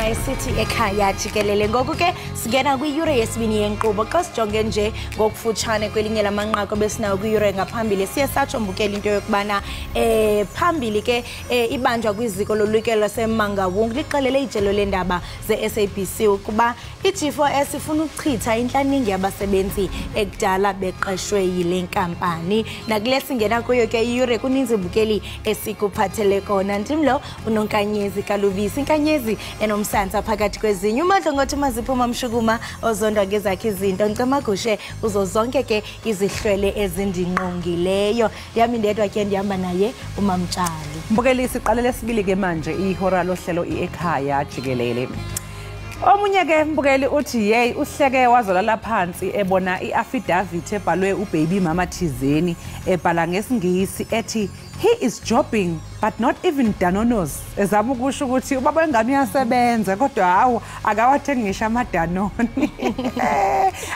isithi Ekhaya Jikelele. Ngoku ke sigena kwi-yure yesibini yenkqubo xa sijonge nje ngokufutshane kwelinye lamanqaku besinayo kwi-yure ngaphambili siye satsho mbukela into yokubana phambili ke ibanjwa kwiziko lolukelo lwaseMangaung lixelele ijelo leendaba ze-SABC ukuba i-G4S ifuna ukuchitha intlaningi yabasebenzi ekudala beqeshwe yile nkampani. Nakule singena kuyo ke iyure kuninzi bukeli esikuphathele kona. Ndimlo unonkanyezi kalubisi inkanyezi enomsantsa phakathi kwezinye umadlongothi maziphuma mshukuma ozondwa ngezakhe izinto ncamagushe uzo zonke ke izihlwele ezindinqongileyo. Yami ndedwa ke ndihamba naye uMamtshali. Mbukeli siqalele sibili ke manje ihora lohlelo Ekhaya Jikelele. Omunye ke mbukeli uthi hey uhleke wazolala phansi ebona iaffidavit ebhalwe ubaby mama Thizeni ebhala ngesingisi ethi he is jobbing but not even Danonos. Ezama ukusho ukuthi ubaba wengane uyasebenza kodwa hawo akawathengi ngisho amadanoni.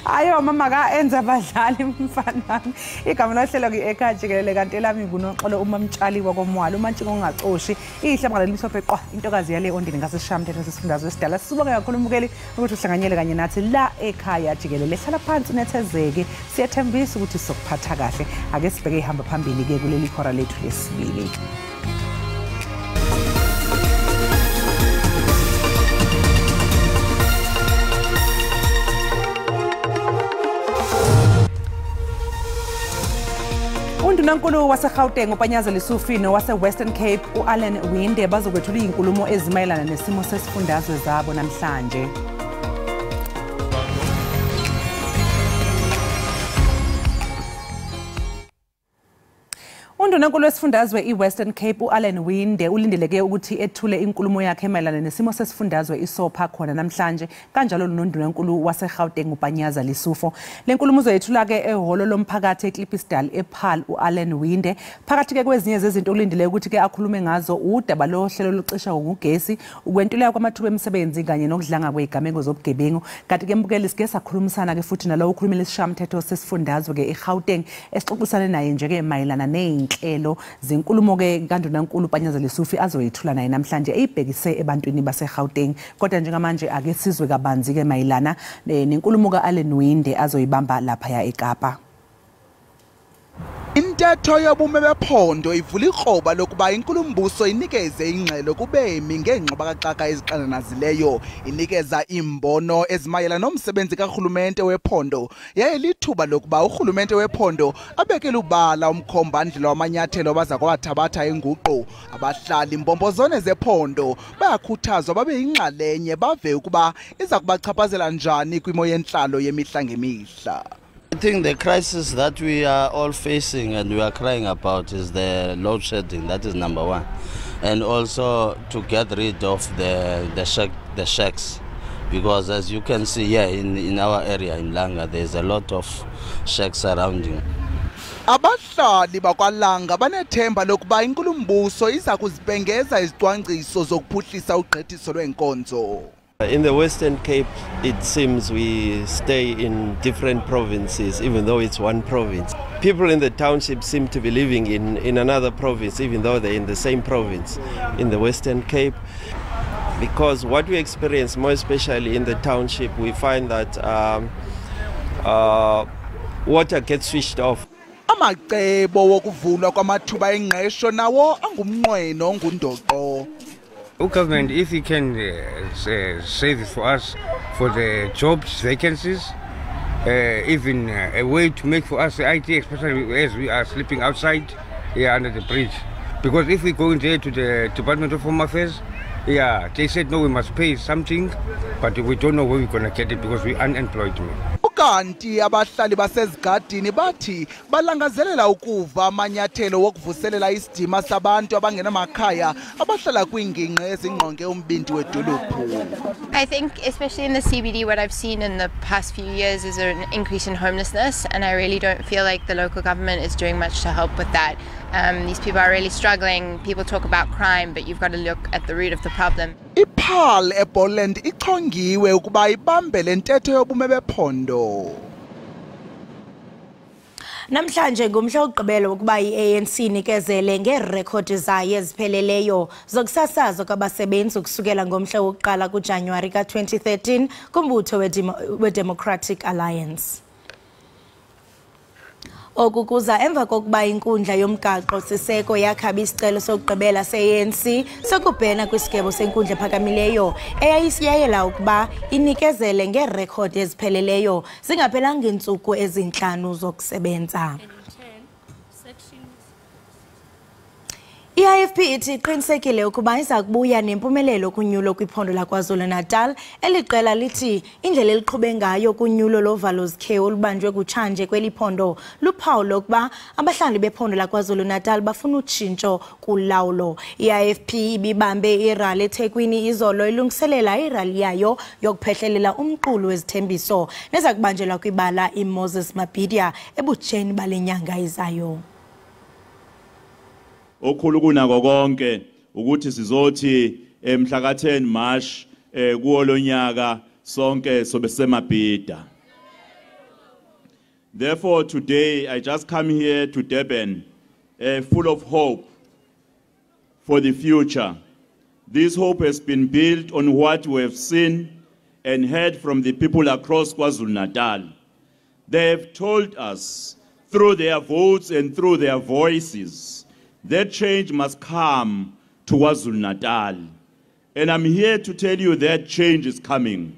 Ayo mama ka enza abadlali mfanami. Igama lohlelo Ekhaya Jikelele kanti elami ngunoxolo uMamtshali wakomwalo umantshiko ongacoshi ihlamba lelisophe qwa intokazi yale ondini ngaseshamthetho sesifundazwe esidala. Sibonge kakhulu mbukeli ukuthi uhlanganyele kanye nathi la Ekhaya Jikelele. Hlala phansi unethezeke siyathembisa ukuthi sokuphatha kahle. Ake sibheke ihamba phambili ke kuleli khora lethu lesibili. Undunankulu waseGauteng uPanyaza Lesufino wase-Western Cape u-Alan Winde bazokwethula izinkulumo ezimayelana nesimo sesifundazwe zabo namhlanje. Undunankulu wesifundazwe i-Western Cape u-Alan Winde ulindeleke ukuthi ethule inkulumo yakhe emayelana nesimo sesifundazwe isopha khona namhlanje kanjalo nondunankulu waseGauteng uPanyaza Lesufo. Le nkulumo uzoyethula ke ehholo lomphakathi eKlippisdal ePaarl u-Alan Winde. Phakathi ke kwezinye zezinto ulindeleke ukuthi ke akhulume ngazo udaba lohlelo locisha ngogesi ukwentuleka kwamathuba emisebenzi kanye nokudlanga kwezigameko zobugebengu. Kanti ke mbukeli sike sakhulumisana ke futhi nalowo ukhulumela isishamthetho sesifundazwe ke eGauteng esixoxisana naye nje ke mayelana elo zinkulumo ke kandunankulu Panyaza Lesufi azoyithula naye namhlanje eyibhekise ebantwini baseGauteng. Kodwa njengamanje ake sizwe kabanzi ke mayelana nenkulumo kaAlan Winde azoyibamba lapha ya eKapa. Intetho yobume bephondo ivula ikroba lokuba inkulumbuso inikeze ingxelo kubemi ngengxabakaxaka ezixananazileyo, inikeza imbono ezimayela nomsebenzi karhulumente wephondo. Yaye lithuba lokuba urhulumente wephondo abekele ubala umkhombandlela wamanyathelo abaza kwathabatha inguqu. Abahlali imbombozone zephondo bayakhuthazwa babe yingxalenye bave ukuba iza kubachaphazela njani kwimo yentlalo yemihla ngemihla. I think the crisis that we are all facing and we are crying about is the load shedding. That is number one. And also to get rid of the shacks. Because as you can see here in our area in Langa, there's a lot of shacks surrounding. Abahlali bakwaLanga banethemba lokuba inkulumbuso iza kuzibhengeza izicwangciso zokuphuhlisa ugqithiso lwenkonzo. In the Western Cape, it seems we stay in different provinces, even though it's one province. People in the township seem to be living in another province, even though they're in the same province in the Western Cape. Because what we experience, more especially in the township, we find that water gets switched off. Amacebo wokuvulwa kwamathuba engqesho nawo angumnqweno ongundoqo. Government, if you can say this for us, for the jobs, vacancies, even a way to make for us the IT, especially as we are sleeping outside here under the bridge. Because if we go in there to the Department of Home Affairs, yeah, they said no, we must pay something, but we don't know where we're going to get it because we're unemployed. Kanti abahlali basezigadini bathi balangazelela ukuva amanyathelo wokuvuselela isidima sabantu abangenamakhaya abahlala kwingingqi ezingqonge umbindi wedolophu. I think especially in the CBD what I've seen in the past few years is an increase in homelessness, and I really don't feel like the local government is doing much to help with that. These people are really struggling. People talk about crime, but you've got to look at the root of the problem. iPaarl eBoland ichongiwe ukuba ibambe le ntetho yobume bephondo. Namhlanje ngumhla wokugqibela ukuba i-ANC inikezele ngerekhodi zayo ezipheleleyo zokusasazwa kwabasebenzi ukusukela ngomhla wokuqala kuJanuwari ka-2013 kumbutho we-Democratic Alliance. Okukuza emva kokuba inkundla yomgaqo siseko yakhaba isicelo sokugqibela se-ANC sokubhena kwisigebo senkundla ephakamileyo eyayisiyayela ukuba inikezele ngerekhodi ezipheleleyo zingaphelanga iintsuku ezintlanu zokusebenza. I-IFP ithi iqinisekile ukuba iza kubuya nempumelelo kunyulo kwiphondo laKwaZulu-Natal. Eliqela lithi indlela eliqhube ngayo kunyulo lovalo-zikhewu olubanjwe kutshanje kweliphondo luphawu lokuba abahlali bephondo laKwaZulu-Natal bafuna utshintsho kulawulo. I-IFP ibibambe irali eThekwini izolo ilungiselela irali yayo yokuphehlelela umqulu wezithembiso neza kubanjelwa kwibala iMoses Mabhida ebutsheni bale nyanga izayo. Okhulu kunako konke ukuthi sizothi mhla ka-10 March kuwo lonyaka sonke sobe seMabhida. Therefore today I just come here to Durban full of hope for the future. This hope has been built on what we have seen and heard from the people across KwaZulu-Natal. They have told us through their votes and through their voices that change must come to KwaZulu-Natal. And I'm here to tell you that change is coming.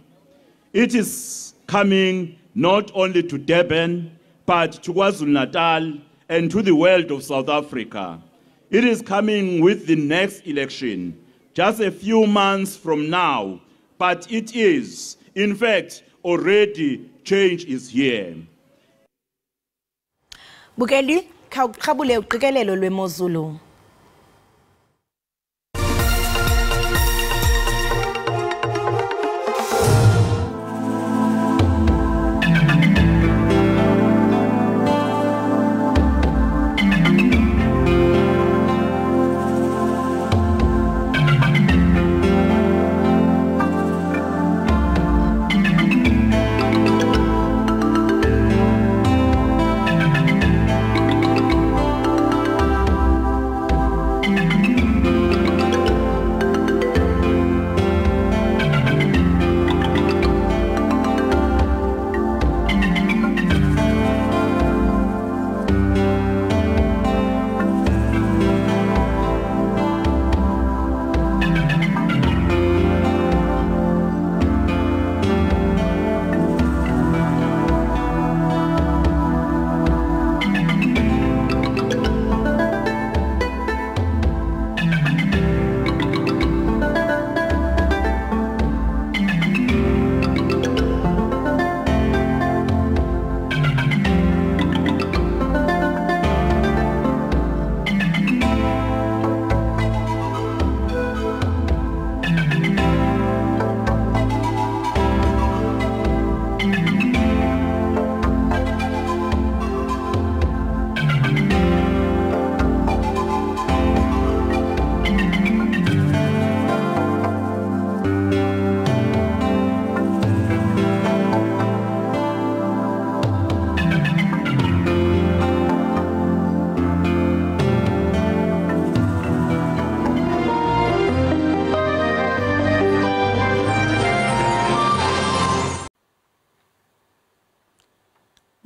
It is coming not only to Durban, but to KwaZulu-Natal and to the world of South Africa. It is coming with the next election, just a few months from now, but it is, in fact, already change is here. Bukeli khawukhabule uqikelelo lwemozulu.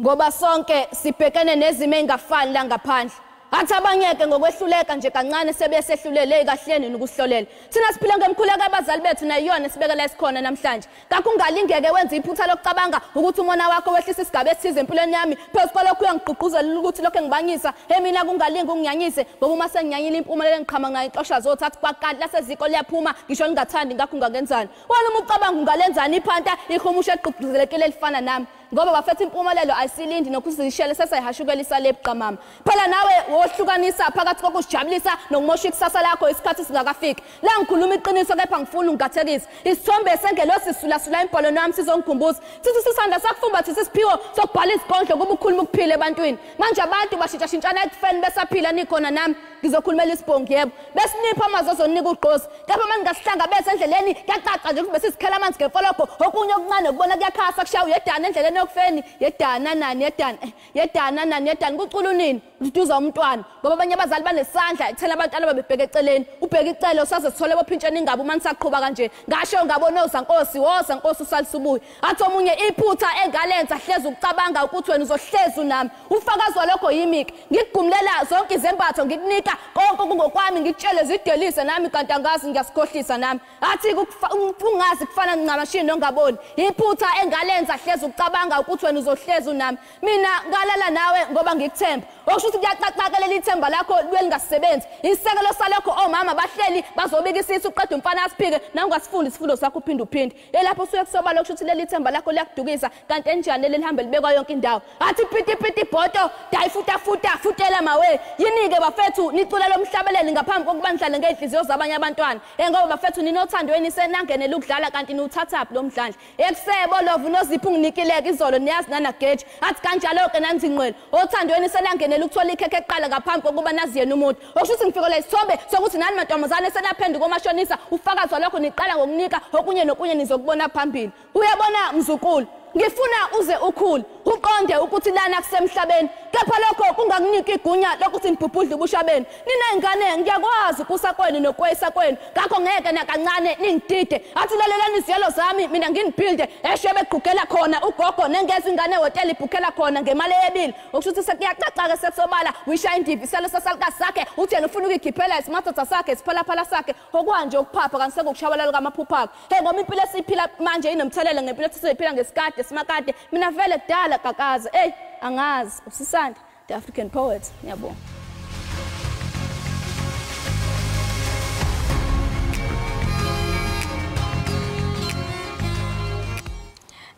Ngoba sonke sibhekene nezimo engafani la ngaphandle. Athi abanyeke ngokwehluleka nje kancane sebesehlulele kahleni nokuhlolela. Thina siphila ngemkhuleko abazali bethu nayiyona sibekela isikhona namhlanje. Ngakho ungalingeke wenza iphutha lokucabanga ukuthi umona wakho wehlisa isigaba esize empilweni yami. Phezulu kwalokho uyangigqugquzela ukuthi lokho engibanyisa, mina kungalingi unginyanyise ngoba uma senginyanyile impumelelo engiqhama ngayo ixosha zothatha kwaqala laseziko liyaphuma ngisho lingathandi ngakho ungakenzani. Wena uma ucabanga ungalenzani iphanta ihumusha eqhugquzelekile elifana nami. Ngoba bafethe impumelelo ayisilindi nokuzishela sesayihashukela isale ebuqamama. Phela nawe wohlukanisa phakathi kokujabulisa nokumosha ikusasa lakho isikhathi singakafiki. La ngikhuluma iqiniso kepha ngifuna ungathekisa. Isithombe esengelo sisulasula impolo nami sizongikhumbuza. Sithi sisanda sakufumbatha sisiphiwo sokubhala izikondlo kuba ukhuluma ukuphila ebantwini. Manje abantu bashintshashintshana ekufeni besaphila nikhona nami. ngizokhulumela isibhongi yebo besinipha amazwi azonika ugqozi kepha manje ngasihlangabeza endleleni kuyacaca nje ukuthi besizikhela amanzi ngemfoloko okunye okuncane ukubona kuyakhasa kushaya uyedana endleleni yokufeni yedana nani yedana kucula unini uduza umntwana ngoba abanye abazali banesandla ekuthela abantwana babebheke eceleni ubheke icelo saze sithole bophintsheni ingaba uma nisaqhubha kanje ngasho ngabona uzankosi usalisubuyi athi omunye iphutha engalenza hlezi ukucabanga ukuthi wena uzohlezi unami ufakazi walokho yimiki ngikugumlela zonke izembatho ngikunika konke kungokwami ngikutshele zidelise nami kanti angazi ngiyasikhohlisa nami athi ungazi kufana ncamashini nongaboni iphutha engalenza hlezi ukucabanga ukuthi wena uzohlezi unami mina ngalala nawe ngoba ngikuthemba okusho ukuthi kuyacacakelela ithemba lakho lwelingasisebenzi isekelo salokho omama bahleli bazobika isisu uqeda umfana asiphike nangasifundi isifundo sakho uphinde elapho usuye kusoba lokusho ukuthi leli themba lakho liyakudukisa kanti enjani lelihambe libekwa yonke indawo athi piti bhoto futela mawe yini-ke bafethu nicule lo mhlabeleli ngaphambi kokuba nihlale ngey'nhliziyo zabanye abantwana ngoba bafethu ninothandweni senangenela ukudlala kanti niwuthathaphi lo mdlandla ekusebo lovu noziphi unginikileke izolo niyazi nanageji athi kanjalo-ke nanzinqwele othandweni selangenela ukuthola ikhekhe ekuqala ngaphambi kokuba naziyena umuntu okusho ukuthi ngifikele isithombe sokuthi nani mantombazane senaphenduka omashonisa ufakazi walokho niqala ngokunika okunye nokunye nizokubona phambili uyabona mzukulu ngifuna uze ukhule uqonde ukuthi lana kusemhlabeni kepha lokho kungakunika igunya lokuthi nibhubhudle ubushabeni ninengane ngiyakwazi ukusakweni nokweyisa kwenu ngakho ngeke nakancane ningidide athi lalelani iziyelo zami mina nginibhilde eshwe begqugela khona ugogo nengeza ingane ehotela ibhukhela khona ngemali yebili okusho ukuthi sekuyacaca-ke sekusobala wisha indivi iselo sasalukazi sakhe uthi yena ufuna ukuyigipela isimathotha sakhe isiphalaphala sakhe okwanje ukuphapha kanti sekukushabalala kwamaphupho akho ngoba impilo esiyiphila manje inomthelele ngempilo esiyiphila ngesikade simakade mina vele kudala kakaza angazi usisanda the African poet ngiyabonga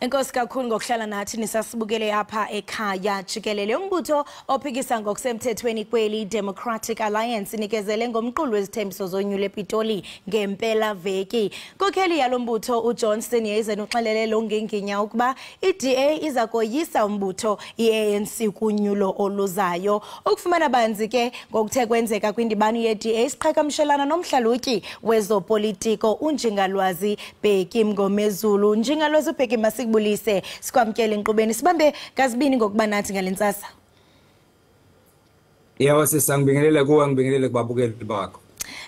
Enkosi kakhulu ngokuhlala nathi nisasibukele apha ekhaya Jikelele umbutho ophikisa ngokusemthethweni kweli Democratic Alliance inikezele ngomqulu wezithembiso zonyulo ePitoli ngempela veki kokheli yalombutho uJohnson yezena uxelele lo ngenginya ukuba iDA iza koyisa umbutho iANC kunyulo oluzayo ukufumana banzi ke ngokuthe kwenzeka kwindibano yeDA isiqhagamshelana nomhlalutyi wezopolitiko unjingalwazi Bheki Mngomezulu unjingalwazi Bheki bulise sikwamkele inkqubeni sibambe kazibini ngokuba nathi ngalentsasa Yebo sisangibingelela kuwe ngibingelele kubabukeli bakho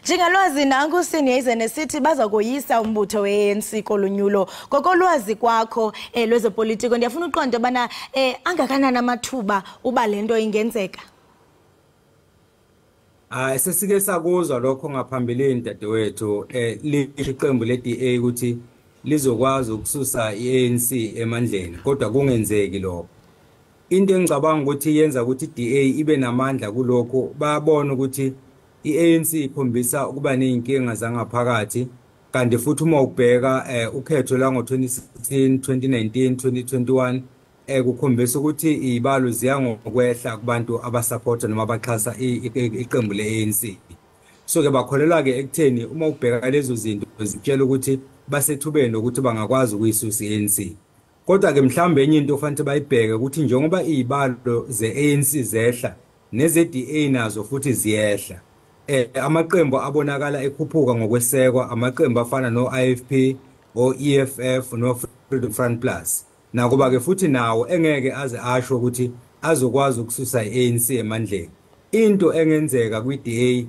Njengalwazi nangu siniyeze nesithi baza koyisa umbutho weANC kolonyulo kokolwazi kwakho lwezopolitiko ndiyafuna uqonda bana angakanani amathuba uba lento ingenzeka sesike sakuzwa lokho ngaphambilini dadewethu liqembu leDA ukuthi lizokwazi ukususa iANC emandleni kodwa kungenzeki lokho into engicabanga ukuthi yenza ukuthi iDA ibe namandla kulokho bayabona ukuthi iANC ikhombisa ukuba nezinkinga zangaphakathi kanti futhi uma ubheka ukhetho la ngo2016 2019 2021 kukhombisa ukuthi izibalo ziya ngokwehla kubantu abasupporta noma abaxhasa iqembu leANC so ke bakholelwa ke ekutheni uma ubheka lezo zinto zitshela ukuthi basethubeni ukuthi bangakwazi ukuyisusa iANC kodwa ke mhlambe enye into ofanele bayibheke ukuthi njengoba izibalo zeANC zehla nezeDA nazo futhi ziyehla amaqembu abonakala ekhuphuka ngokwesekwa amaqembu afana noIFP oEFF noFreedom Front Plus nakuba ke futhi nawo engeke aze asho ukuthi azokwazi ukususa iANC emandleni into engenzeka kwiDA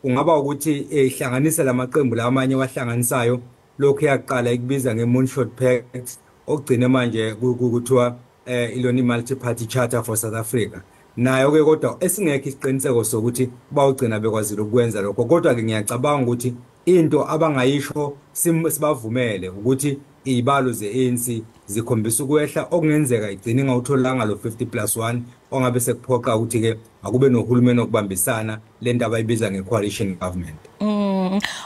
ungaba ukuthi ihlanganisa lamaqembu lamanye wahlanganisayo lokho yaqala ikubiza ngeMoonshot Pact ogcina manje kuthiwa ilona multi party charter for South Africa nayo ke kodwa esingekho isiqiniseko sokuthi bawugcina bekwazile ukwenza lokho kodwa ke ngiyacabanga ukuthi into abangayisho sibavumele ukuthi izibalo zeANC zikhombisa ukwehla okungenzeka igcine ngawutholanga lo 50+1 ongabe sekuphoqa ukuthi ke akube nohulumeni okubambisana lento abayibiza ngecoalition government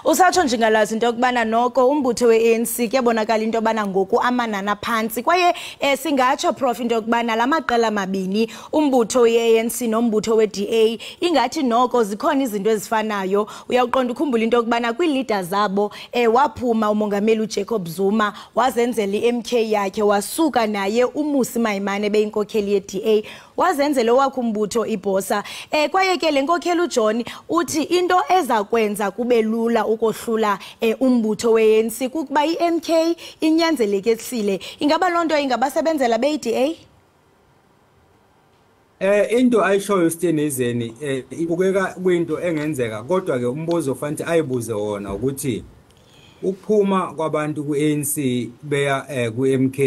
Usatsho njengalazi into yokubana noko umbutho we-ANC kuyabonakala into yobana ngoku amanana phansi kwaye singatsho prof into yokubana la maqela mabini umbutho we-ANC nombutho we-DA ingathi noko zikhona izinto ezifanayo. Uyawuqonda ukhumbula into yokubana kwii-leaders zabo waphuma umongameli uJacob Zuma wazenzela i-MK yakhe wasuka naye uMusi Maimane beyinkokheli ye-DA wazenzela owakhe umbutho ibhosa. Kwaye ke le nkokheli uJohn uthi into eza kwenza kube lula ukohlula umbutho we-ANC kukuba i-MK inyanzelekile. Ingaba loo nto ingabasebenzela be-DA? Into ayishoyo uStenizeni ibukeka kwinto engenzeka kodwa ke umbuzo fanele ayibuze wona ukuthi ukuphuma kwabantu ku-ANC beya ku-MK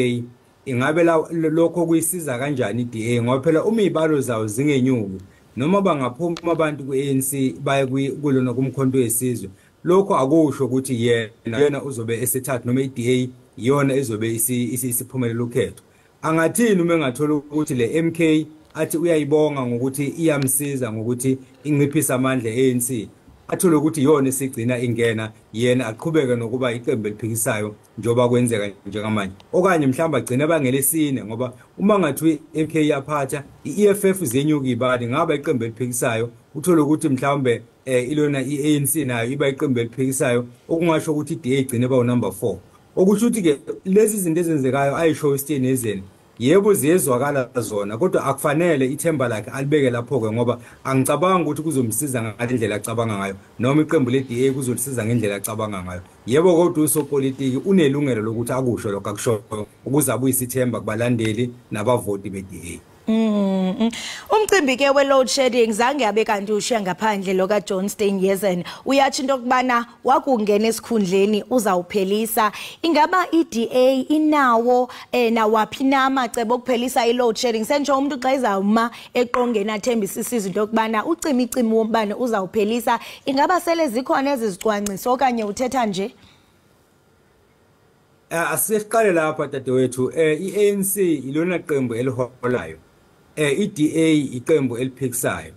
ingabe lokho kuyisiza kanjani i-DA ngoba phela uma izibalo zawo zingenyuki noma bangaphuma abantu ku-ANC baye kulona kumkhonto wesizwe lokho akusho ukuthi yena uzobe esethatha noma i-DA iyona izobe isiphumelela ukhetho. Angathini uma engathola ukuthi le MK athi uyayibonga ngokuthi iyamsiza ngokuthi inciphisa amandla e-ANC athole ukuthi iyona isigcina ingena yena aqhubeke nokuba iqembu eliphikisayo njoba kwenzeka njengamanje okanye mhlawumbe agcina bangelesine ngoba uma ngathi MK yaphatha i-EFF zenyuka ibali ngaba iqembu eliphikisayo uthole ukuthi mhlawumbe ilona i-ANC nayo iba iqembu eliphikisayo okungasho ukuthi i-DA igcine ba number 4 okusho ukuthi ke lezi zinto ezenzekayo ayisho uStenizeni yebo ziyezwakala zona kodwa akufanele ithemba lakhe alibeke lapho ke ngoba angicabanga ukuthi kuzomsiza ngalendlela acabanga ngayo noma iqembu le-DA kuzolisiza ngendlela acabanga ngayo. Yebo kodwa usopolitiki unelungelo lokuthi akusho lokho akushoyo ukuze abuyise ithemba kubalandeli nabavoti be-DA. Umcimbi ke we-load shedding zange abe kanti ushiya ngaphandle lo kaJohn Steenhuisen uyathi into yokubana wakungena esikhundleni uzawuphelisa. Ingaba i-DA inawo nawaphi na amacebo okuphelisa i-load shedding sentsho umuntu xa izawuma eqongeni athembisisa izinto yokubana ucimicimi wombane uzawuphelisa? Ingaba sele zikhona ezizicwangciso okanye uthetha nje? Asiqale lapha dadewethu i-ANC ilona qembu eliholayo i-DA iqembu eliphikisayo.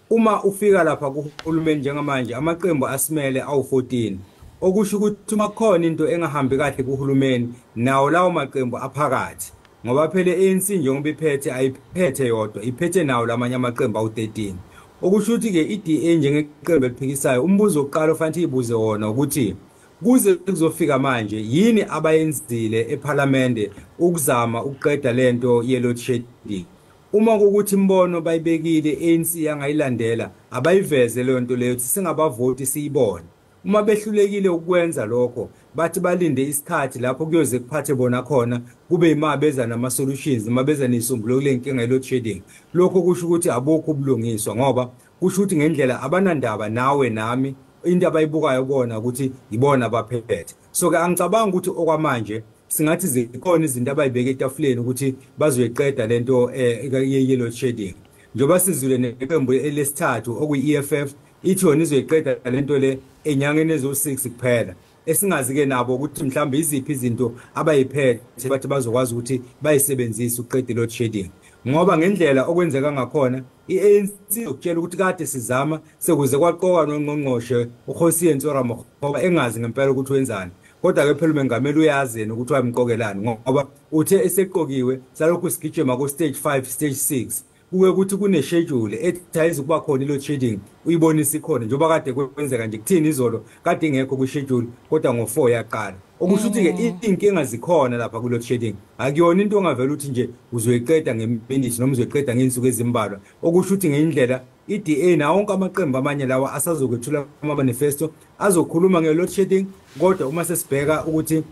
Uma ufika lapha kuhulumeni njengamanje amaqembu asimele awu14 okusho ukuthi uma khona into engahambi kahle kuhulumeni nawo lawo maqembu aphakathi ngoba phela ANC njengoba iphethe ayiphethe yodwa iphethe nawo lamanye amaqembu awu13 okusho ukuthi ke i-DA njengeqembu eliphikisayo umbuzo oqala ofanele ibuze wona ukuthi kuze kuzofika manje yini abayenzile eParliament ukuzama ukuqeda lento ye-load shedding. Uma ukuthi imbono bayibekile ANC yangayilandela abayiveze leyo nto leyo singabavoti siyibone. Uma behlulekile ukwenza lokho bathi balinde isikhathi lapho kuyoze kuphathe bona khona kube imabeza nama solutions mabeza nesisombululo lenkinga ye-load shedding. Lokho kusho ukuthi abukho ubulungiswa ngoba kusho ukuthi ngendlela abanandaba nawe nami into abayibukayo bona ukuthi ibona abaphethe. So ke angicabanga ukuthi okwamanje singathi zikhona izinto abayibeke etafuleni ukuthi bazoyiqeda lento ye-load shedding. Njoba sizule neqembu elesithathu okuyi-EFF ithi yona izoyiqeda lento le enyangeni ezo6 kuphela. Esingazi ke nabo ukuthi mhlawumbe iziphi izinto abayiphethe bathi bazokwazi ukuthi bayisebenzise ukuqeda i-load shedding. Ngoba ngendlela okwenzeka ngakhona i-ANC ukutshela ukuthi kade sizama sekuze kwaqoka nongqongqoshe uKhosiye Ntsora ngoba engazi ngempela ukuthi wenzani. Kodwa ke phela umengameli uyazeni ukuthi wayimqokelani ngoba uthe eseqokiwe salokhu sigijima ku stage 5 stage 6 kuwe ukuthi kune schedule ethayiza kuba khona i-load shedding uyibonisa ikhona njengoba kade kwenzeka nje kuthini izolo kade ingekho ku schedule kodwa ngo4 yaqala. Okusho ukuthi ke inkinga zikhona lapha ku load shedding akuyona into ongavela ukuthi nje uzoyiqeda ngeminute noma uzoyiqeda ngensuku ezimbalwa. Okusho ukuthi ngendlela i-DA nawo wonke amaqembu amanye lawa asazokwethula ama-manifesto azokhuluma nge-load shedding kodwa uma sesibheka ukuthi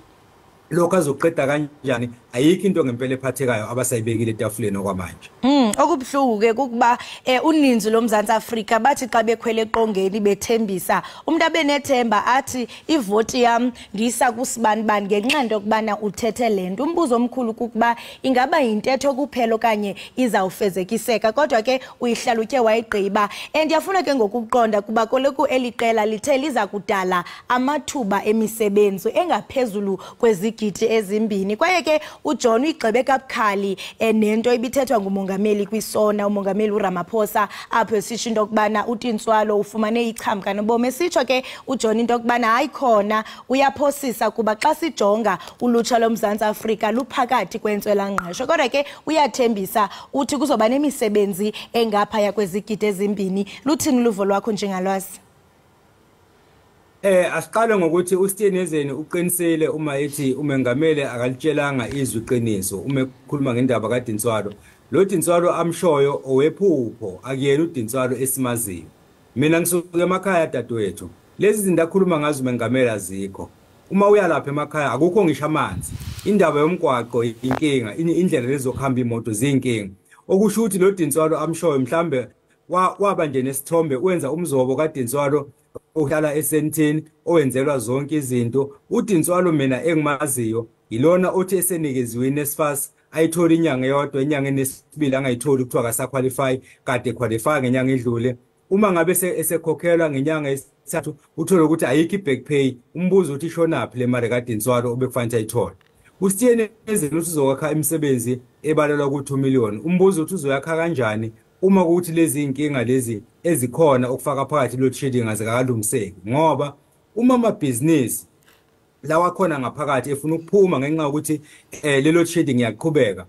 lokho azoqeda kanjani ayikho into ngempela ephathekayo abasayibekile etafuleni okwamanje. Okubhlungu ke kukuba uninzi loMzantsi Afrika bathi xa bekhwele eqongeni bethembisa umuntu abenethemba athi ivoti yam ngisa kusibanibani ngenxa into yokubana uthethe lento. Umbuzo omkhulu kukuba ingaba yintetho kuphela okanye izawufezekiseka kodwa ke uyihlalutye wayigqiba. Ndiyafuna ke ngokuqonda kuba koloku eliqela lithe liza kudala amathuba emisebenzi engaphezulu kwezigidi kwizigidi ezimbini. Kwaye ke uJohn uyigqibe kabukhali nento ibithethwa ngumongameli kwisona umongameli uRamaphosa apho esisho into okubana uTintswalo ufumane ichama nobomi. Esitsho ke uJohn into okubana hayi khona uyaphosisa kuba xa sijonga ulutsha loMzantsi Afrika luphakathi kwentswelangqesho. Kodwa ke uyathembisa uthi kuzoba nemisebenzi engaphaya kwezigidi ezimbini. Luthini luvo lwakho njengalwazi? Asiqale ngokuthi uStienezeni uqinisele uma ethi umengamele akalitshelanga izwi iqiniso uma ekhuluma ngendaba kaDintswalo. Lo Dintswalo amshoyo owephupho akuyena uDintswalo esimaziyo. Mina ngisuke emakhaya dadewethu. Lezi zinto akhuluma ngazo umengameli azikho. Uma uya lapha emakhaya akukho ngisho amanzi. Indaba yomgwaqo inkinga, indlela lezokuhamba imoto zinkinga. Okusho ukuthi lo Dintswalo amshoyo mhlambe waba nje nesithombe wenza umzobo kaDintswalo ohlala eSentini owenzelwa zonke izinto. uDintswalo mina engimaziyo ilona othi esenikeziwe iNSFAS ayithola inyanga eyodwa, enyangeni yesibili angayitholi kuthiwa akasaqualify, kade qualify ngenyanga edlule. Uma ngabe esekhokhelwa ngenyanga yesithathu uthola ukuthi ayikho iback pay, umbuzo uthi ishonaphi le mali kaDintswalo obekufanele ayithole. uStienezeni uzokwakha imisebenzi ebalelwa ku2 million. Umbuzo uthi uzoyakha kanjani uma ukuthi lezi inkinga lezi ezikhona okufaka phakathi load shedding azikalungiseki, ngoba uma amabhizinisi lawa khona ngaphakathi efuna ukuphuma ngenxa ukuthi le load shedding iyaqhubeka,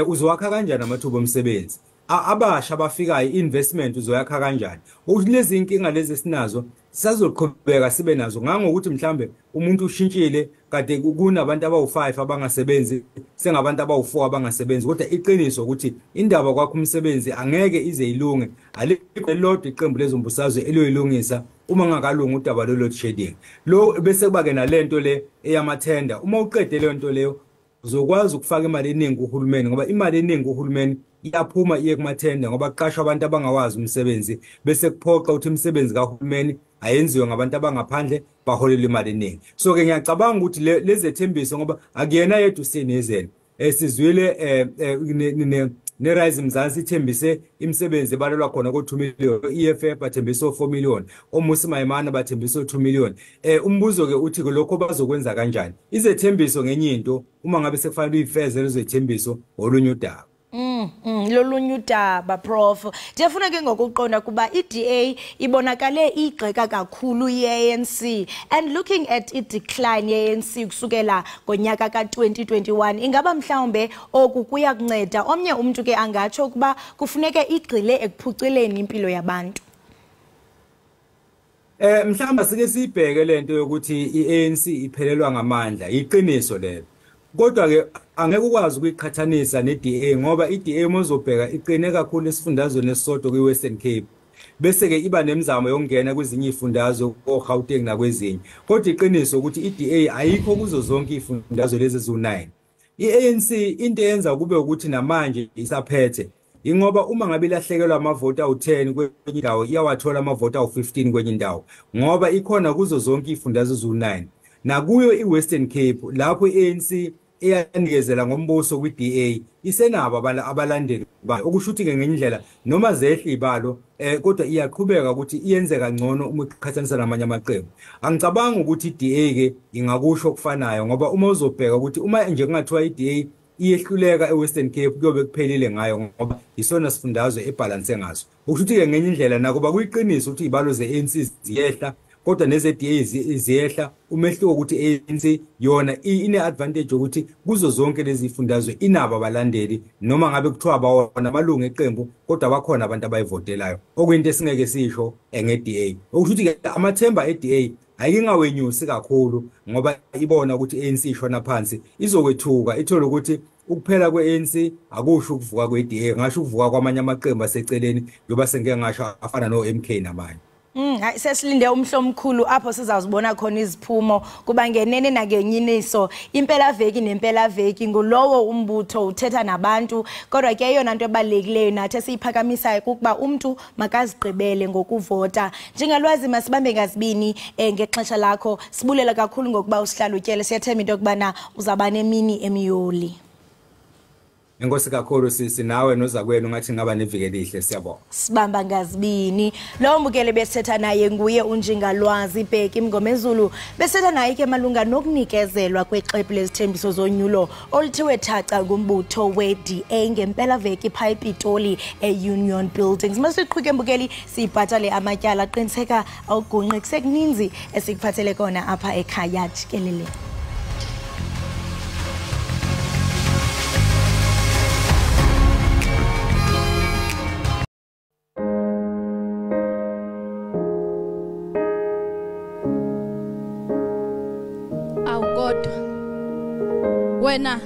uzowakha kanjani amathuba omsebenzi? Abasha abafikayo investment uzoyakha kanjani? Ukuthi lezi inkinga lezi sinazo sisazoqhubeka sibe nazo ngangokuthi mhlambe umuntu ushintshile kade kunabantu abawu5 abangasebenzi sengabantu abawu4 abangasebenzi, kodwa iqiniso ukuthi indaba kwakho umsebenzi angeke ize ilunge. Alikho lodwa iqembu lezombusazwe eliyoyilungisa uma ngakalunga udaba lo load shedding. Lo bese kuba ke nalento le eyamathenda. Uma uqede le nto leyo uzokwazi ukufaka imali eningi uhulumeni, ngoba imali eningi uhulumeni iyaphuma iye kumathenda ngoba kuqashwa abantu abangawazi umsebenzi, bese kuphoqa ukuthi imisebenzi kahulumeni ayenziwe ngabantu abangaphandle baholela imali eningi. So ke ngiyacabanga ukuthi lezi ethembiso ngoba akuyena yedwa uStienezeni sizwile neRise Mzansi ithembise imisebenzi ebalelwa khona ko2 million, EFF bathembise 4 million, oMusi Mayimana bathembise 2 million. Umbuzo ke uthi lokho bazokwenza kanjani? Izethembiso ngenye into uma ngabe sekufanele uyifeze lezo ethembiso olunye udaba. Lolunye udaba prof. Ndiyafuna ke ngokuqonda kuba iDA ibonakale igxeka kakhulu yeANC, and looking at i-decline yeANC kusukela ngonyaka ka2021 ingaba mhlawumbe oku kuya kunceda omnye umuntu ke angatsho kuba kufuneke igqile ekuphuculeni impilo yabantu. Mhlawumbe sike sibheke lento yokuthi iANC iphelelwa ngamandla, iqiniso lelo. Kodwa ke angeke ukwazi ukuyiqhathanisa neDA ngoba iDA mozobheka iqine kakhulu esifundazweni esisodwa kwiWestern Cape, bese ke iba nemizamo yokungena kwezinye izifundazwe koGauteng nakwezinye. Kodwa iqiniso ukuthi iDA ayikho kuzo zonke izifundazwe lezi ezu9. iANC into eyenza kube ukuthi namanje isaphethe ingoba uma ngabe ilahlekelwa amavoti awu10 kwenye indawo iyawathola amavoti awu15 kwenye indawo, ngoba ikhona kuzo zonke izifundazwe ezu9 nakuyo iWestern Cape lapho iANC eyanikezela ngombuso kwiDA isenabo abalandeli bayo. Okusho ukuthi ngendlela noma zehle ibalo kodwa iyaqhubeka ukuthi iyenze kangcono uma iqhathanisa namanye amaqembu. Angicabanga ukuthi iDA ke ingakusho okufanayo ngoba uma uzobheka ukuthi uma nje kungathiwa iDA iyehluleka eWestern Cape kuyobe kuphelile ngayo ngoba isona sifundazwe ebalance ngaso. Okusho ukuthi ngenye indlela nakuba kuyiqiniso ukuthi ibalo zeANC ziyehla kodwa nezeDA ziyehla, umehluko ukuthi ANC yona ine-advantage ukuthi kuzo zonke lezi ifundazwe inabo abalandeli noma ngabe kuthiwa abawona amalungu eqembu kodwa bakhona abantu abayivotelayo, okuyinto esingeke sisho ngeDA. Okusho ukuthi amathemba eDA ayingawenyusi kakhulu ngoba ibona ukuthi ANC ishona phansi, izokwethuka ithole ukuthi ukuphela kweANC akusho ukuvuka kweDA, ngasho ukuvuka kwamanye amaqembu aseceleni yoba sengeke ngasho afana noMK namanye. Hayi sesilinde umhlomkhulu apho sizawuzibona khona iziphumo kuba ngenene nakenyiniso impela veki nempela veki ngulowo umbutho uthetha nabantu. Kodwa ke eyona nto ebalulekileyo nathi esiyiphakamisayo kukuba umuntu makazigqibele ngokuvota. Njengalwazi masibambe ngazibini ngexesha lakho, sibulela kakhulu ngokuba usihlalutyele, siyathemba into yokubana uzaba nemini emiyoli. Enkosi kakhulu sisi nawe nozakwenu ngathi ngaba neviki elihle siyabonga. Sibamba ngazibini. Lo mbukeli besetha naye nguye uNjingalwazi Bheki Mngomezulu besetha naye ke malunga nokunikezelwa kwexepu lezithembiso zonyulo oluthiwe thaca ngumbutho we-DA ngempela veki pha ePitoli e-Union Buildings. Masiqhubeke mbukeli sibhatale amatyala qiniseka awugungqi kusekuninzi esikuphathele kona apha ekhaya Jikelele. Wena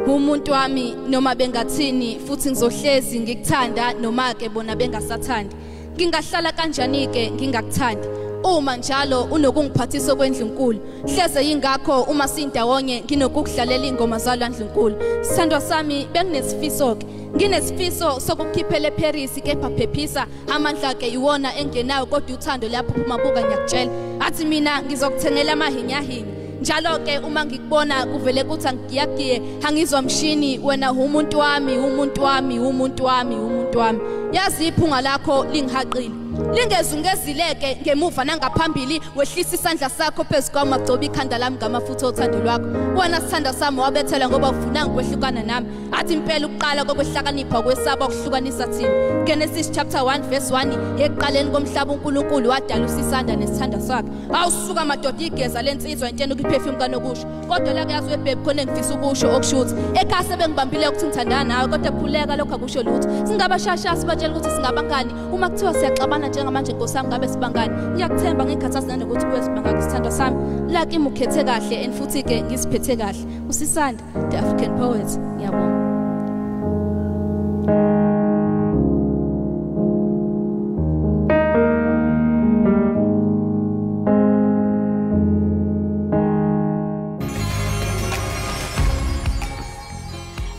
umuntu wami noma bengathini futhi ngizohlezi ngikuthanda noma ke bona bengasathandi ngingahlala kanjani ke ngingakuthandi uma njalo unokungiphathisa kwendlunkulu hleze yingakho uma sindawonye nginokukudlalela ingoma zalandlunkulu sithandwa sami benginesifiso ke nginesifiso sokukhiphela eParis kepha phephisa amandla ke iwona engenayo kodwa uthando lapho umabuka ngiyakutshela athi mina ngizokuthengela amahinyahinya njalo ke uma ngikubona kuvele kuthi ngiyagiye angizwa mshini wena umuntu wami umuntu wami umuntu wami umuntu wami yazi iphunga lakho lingihaqile lingezungezileke ngemuva nangaphambili wehlisa isandla sakho phezukwamagcoba ikhanda lami ngamafutha othando lwakho wena sithanda sami wabethela ngoba ufuna ngikwehlukana nami athi impela ukuqala kokwehlakanipha kwesaba ukuhlukanisa thina Genesis chapter 1 verse 1 ekuqaleni komhlaba uNkulunkulu wadala usisanda nesithanda sakhe awusuka madoda igeza lensizwa intendo kuperfume kanokusho kodwa la kuyazi webhebi khona ngifisa ukusho okushuthi ekhaya sebengibambile ukuthi ngithandana nawe kodwa khuleka lokho akusho lutho singabashasha sibatshela ukuthi singabangani uma kuthiwa siyaxabana njengamanje nkosami ngabe sibangani ngiyakuthemba ngikhathazana ukuthi kuwe sibanga kusithandwa sami laki mukhethe kahle and futhi ke ngisiphethe kahle usisanda the African poet ngiyabonga.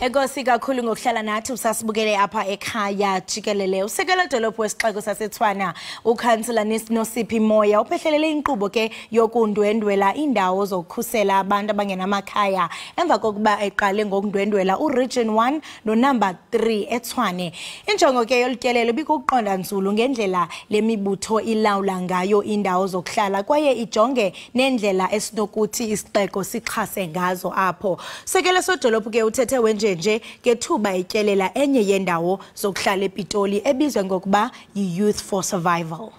Enkosi kakhulu ngokuhlala nathi usasibukele apha ekhaya Jikelele. Usekela dolophu wesixeko saseTshwane ukhansela noSiphi Moya uphehlelele inkqubo ke yokundwendwela indawo zokukhusela abantu abangenamakhaya emva kokuba eqale ngokundwendwela uRegion 1 noNumber 3 eTshwane. Injongo ke yolutyelelo bikuqonda nzulu ngendlela lemibutho ilawula ngayo indawo zokuhlala kwaye ijonge nendlela esinokuthi isixeko sixhase ngazo apho. Usekela sodolophu ke uthethe wenje nje kethuba etyelela enye yendawo zokuhlala ePitoli ebizwe ngokuba yi-Youth for Survival.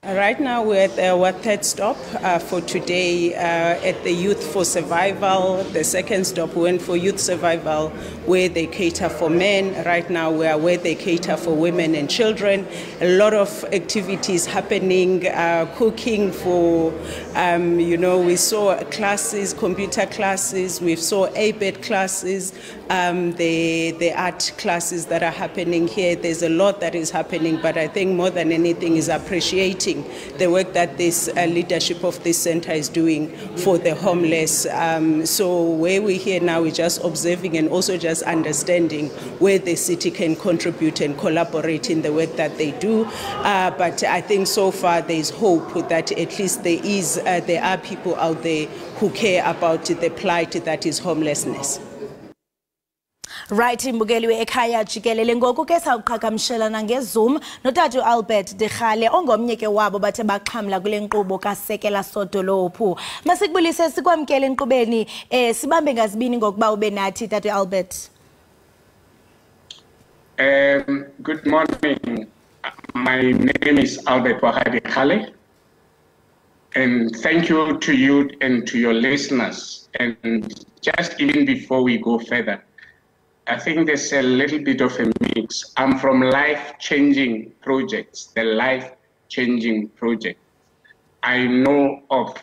Right now we're at our third stop for today at the Youth for Survival. The second stop we went for Youth Survival where they cater for men. Right now we are where they cater for women and children. A lot of activities happening, cooking for, we saw classes, computer classes, we saw ABET classes, the art classes that are happening here. There's a lot that is happening, but I think more than anything is appreciating the work that this leadership of this center is doing for the homeless. So where we're here now, we're just observing and also just understanding where the city can contribute and collaborate in the work that they do. But I think so far there's hope that at least there are people out there who care about the plight that is homelessness. Right imbukeli we-Ekhaya Jikelele ngoku ke sawuqhagamshelana ngeZoom notata Albert Degale ongomnye ke wabo bathe baxhamla kule nkqubo kasekela sodolophu. Masikubulise sikwamkele enkqubeni sibambe ngazibini ngokuba ube nathi tata Albert. Good morning. My name is Albert Degale. And thank you to you and to your listeners. And just even before we go further, I think there's a little bit of a mix. I'm from life-changing projects, the life-changing project. I know of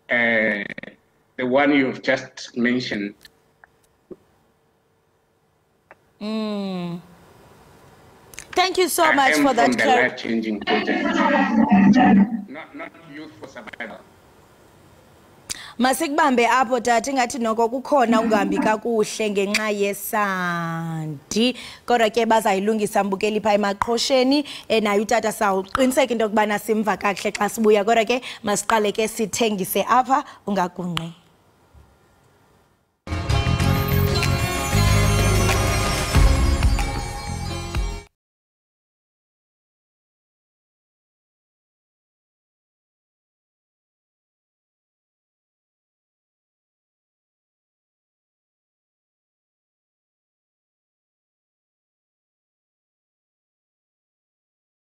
the one you've just mentioned. Thank you so much for that. From the life-changing project, not Youth for Survival. Masikubambe apho tata ingathi noko kukhona ungahambi kakuhle ngenxa yesandi kodwa ke bazayilungisa mbukeli pha emaqhosheni nayo utata sawuqiniseka into yokubana simva kakuhle xa sibuya kodwa ke masiqale ke sithengise apha ungagungqi.